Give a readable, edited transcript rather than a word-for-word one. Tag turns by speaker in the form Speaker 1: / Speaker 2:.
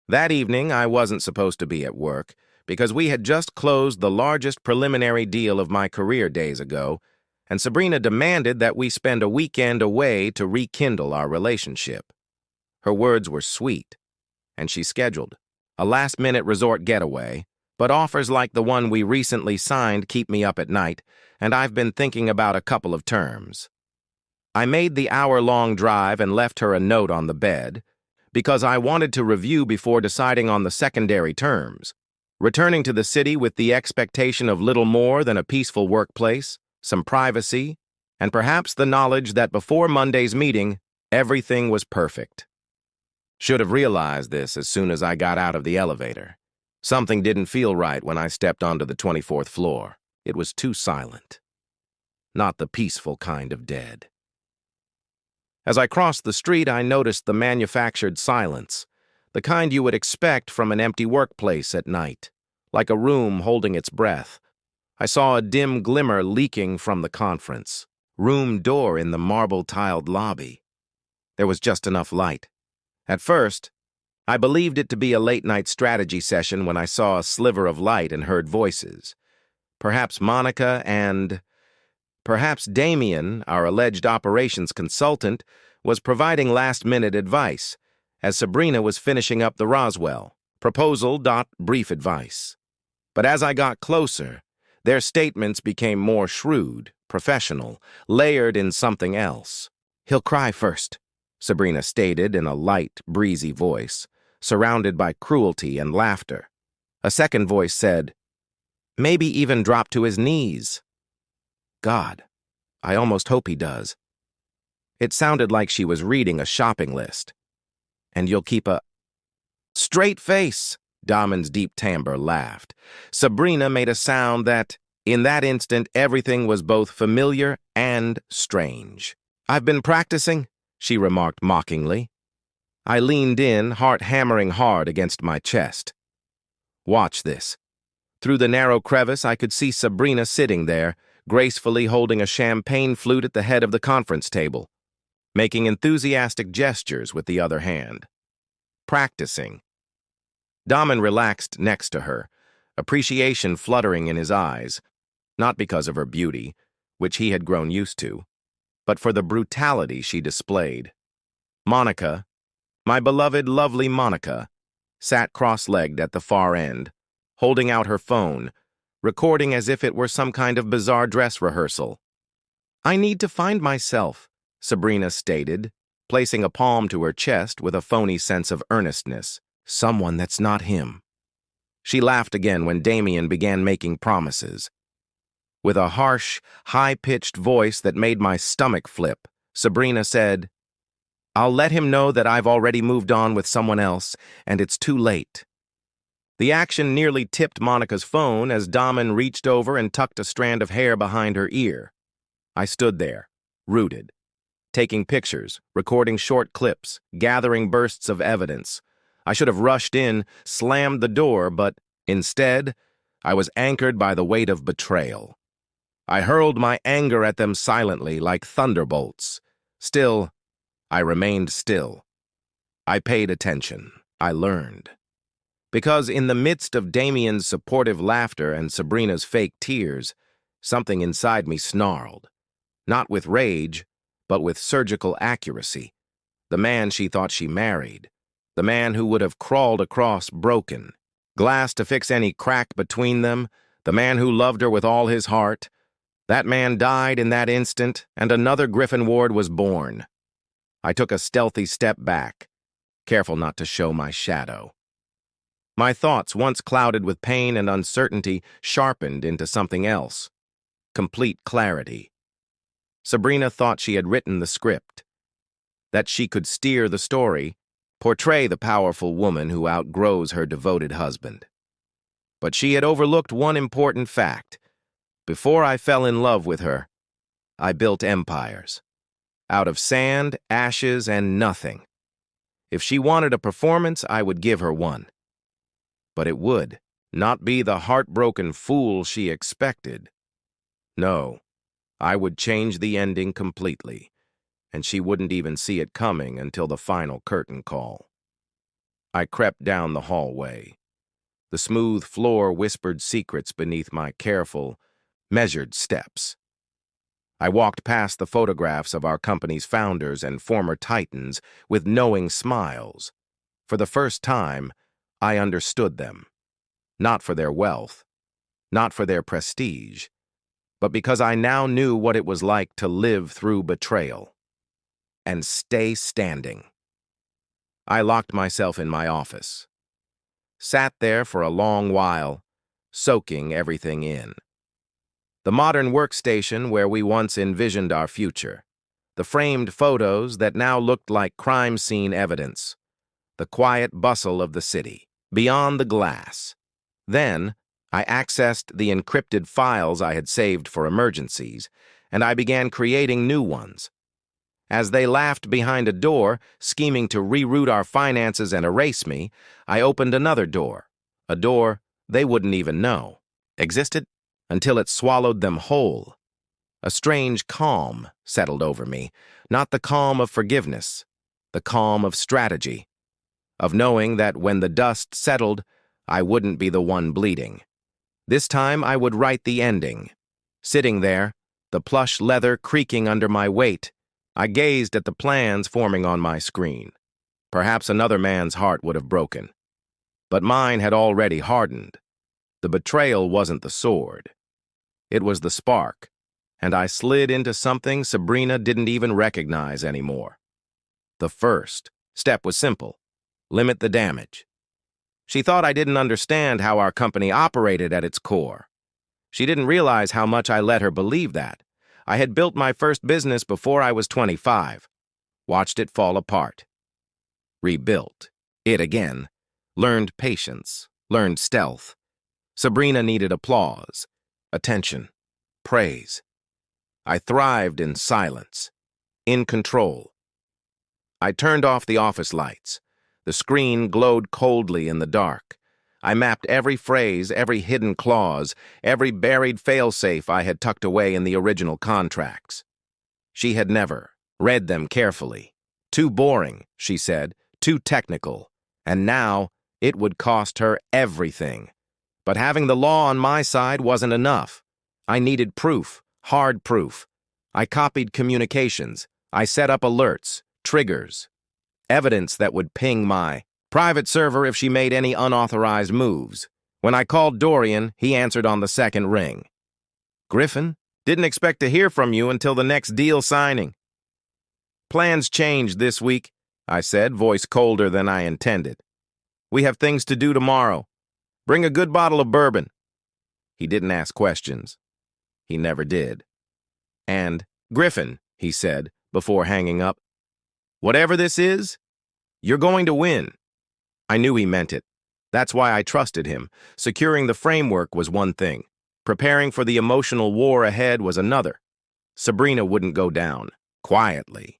Speaker 1: That evening, I wasn't supposed to be at work because we had just closed the largest preliminary deal of my career days ago, and Sabrina demanded that we spend a weekend away to rekindle our relationship. Her words were sweet, and she scheduled a last-minute resort getaway, but offers like the one we recently signed keep me up at night, and I've been thinking about a couple of terms. I made the hour-long drive and left her a note on the bed, because I wanted to review before deciding on the secondary terms, returning to the city with the expectation of little more than a peaceful workplace, some privacy, and perhaps the knowledge that before Monday's meeting, everything was perfect. Should have realized this as soon as I got out of the elevator. Something didn't feel right when I stepped onto the 24th floor. It was too silent. Not the peaceful kind of dead. As I crossed the street, I noticed the manufactured silence, the kind you would expect from an empty workplace at night, like a room holding its breath. I saw a dim glimmer leaking from the conference room door in the marble-tiled lobby. There was just enough light. At first, I believed it to be a late-night strategy session when I saw a sliver of light and heard voices. Perhaps Monica and perhaps Damien, our alleged operations consultant, was providing last-minute advice, as Sabrina was finishing up the Roswell. Proposal.brief advice. But as I got closer, their statements became more shrewd, professional, layered in something else. "He'll cry first," Sabrina stated in a light, breezy voice, surrounded by cruelty and laughter. A second voice said, "Maybe even drop to his knees." God, I almost hope he does. It sounded like she was reading a shopping list. "And you'll keep a straight face," Damon's deep timbre laughed. Sabrina made a sound that, in that instant, everything was both familiar and strange. "I've been practicing," she remarked mockingly. I leaned in, heart hammering hard against my chest. Watch this. Through the narrow crevice, I could see Sabrina sitting there, gracefully holding a champagne flute at the head of the conference table, making enthusiastic gestures with the other hand. Practicing. Damon relaxed next to her, appreciation fluttering in his eyes, not because of her beauty, which he had grown used to, but for the brutality she displayed. Monica, my beloved, lovely Monica, sat cross-legged at the far end, holding out her phone, recording as if it were some kind of bizarre dress rehearsal. "I need to find myself," Sabrina stated, placing a palm to her chest with a phony sense of earnestness. "Someone that's not him." She laughed again when Damien began making promises. With a harsh, high-pitched voice that made my stomach flip, Sabrina said, "I'll let him know that I've already moved on with someone else, and it's too late." The action nearly tipped Monica's phone as Damon reached over and tucked a strand of hair behind her ear. I stood there, rooted, taking pictures, recording short clips, gathering bursts of evidence. I should have rushed in, slammed the door, but instead, I was anchored by the weight of betrayal. I hurled my anger at them silently, like thunderbolts. Still, I remained still. I paid attention. I learned. Because in the midst of Damien's supportive laughter and Sabrina's fake tears, something inside me snarled. Not with rage, but with surgical accuracy. The man she thought she married. The man who would have crawled across broken, glass to fix any crack between them, the man who loved her with all his heart. That man died in that instant, and another Griffin Ward was born. I took a stealthy step back, careful not to show my shadow. My thoughts, once clouded with pain and uncertainty, sharpened into something else. Complete clarity. Sabrina thought she had written the script, that she could steer the story, portray the powerful woman who outgrows her devoted husband. But she had overlooked one important fact. Before I fell in love with her, I built empires. Out of sand, ashes, and nothing. If she wanted a performance, I would give her one. But it would not be the heartbroken fool she expected. No, I would change the ending completely, and she wouldn't even see it coming until the final curtain call. I crept down the hallway. The smooth floor whispered secrets beneath my careful, measured steps. I walked past the photographs of our company's founders and former titans with knowing smiles. For the first time, I understood them. Not for their wealth, not for their prestige, but because I now knew what it was like to live through betrayal and stay standing. I locked myself in my office, sat there for a long while, soaking everything in. The modern workstation where we once envisioned our future, the framed photos that now looked like crime scene evidence, the quiet bustle of the city, beyond the glass. Then, I accessed the encrypted files I had saved for emergencies, and I began creating new ones. As they laughed behind a door, scheming to reroute our finances and erase me, I opened another door, a door they wouldn't even know existed until it swallowed them whole. A strange calm settled over me, not the calm of forgiveness, the calm of strategy, of knowing that when the dust settled, I wouldn't be the one bleeding. This time I would write the ending. Sitting there, the plush leather creaking under my weight, I gazed at the plans forming on my screen. Perhaps another man's heart would have broken. But mine had already hardened. The betrayal wasn't the sword. It was the spark, and I slid into something Sabrina didn't even recognize anymore. The first step was simple: limit the damage. She thought I didn't understand how our company operated at its core. She didn't realize how much I let her believe that. I had built my first business before I was 25, watched it fall apart, rebuilt it again, learned patience, learned stealth. Sabrina needed applause, attention, praise. I thrived in silence, in control. I turned off the office lights. The screen glowed coldly in the dark. I mapped every phrase, every hidden clause, every buried failsafe I had tucked away in the original contracts. She had never read them carefully. Too boring, she said, too technical. And now it would cost her everything. But having the law on my side wasn't enough. I needed proof, hard proof. I copied communications. I set up alerts, triggers, evidence that would ping my private server if she made any unauthorized moves. When I called Dorian, he answered on the second ring. "Griffin, didn't expect to hear from you until the next deal signing." "Plans changed this week," I said, voice colder than I intended. "We have things to do tomorrow. Bring a good bottle of bourbon." He didn't ask questions. He never did. And, "Griffin," he said, before hanging up, "whatever this is, you're going to win." I knew he meant it. That's why I trusted him. Securing the framework was one thing. Preparing for the emotional war ahead was another. Sabrina wouldn't go down quietly.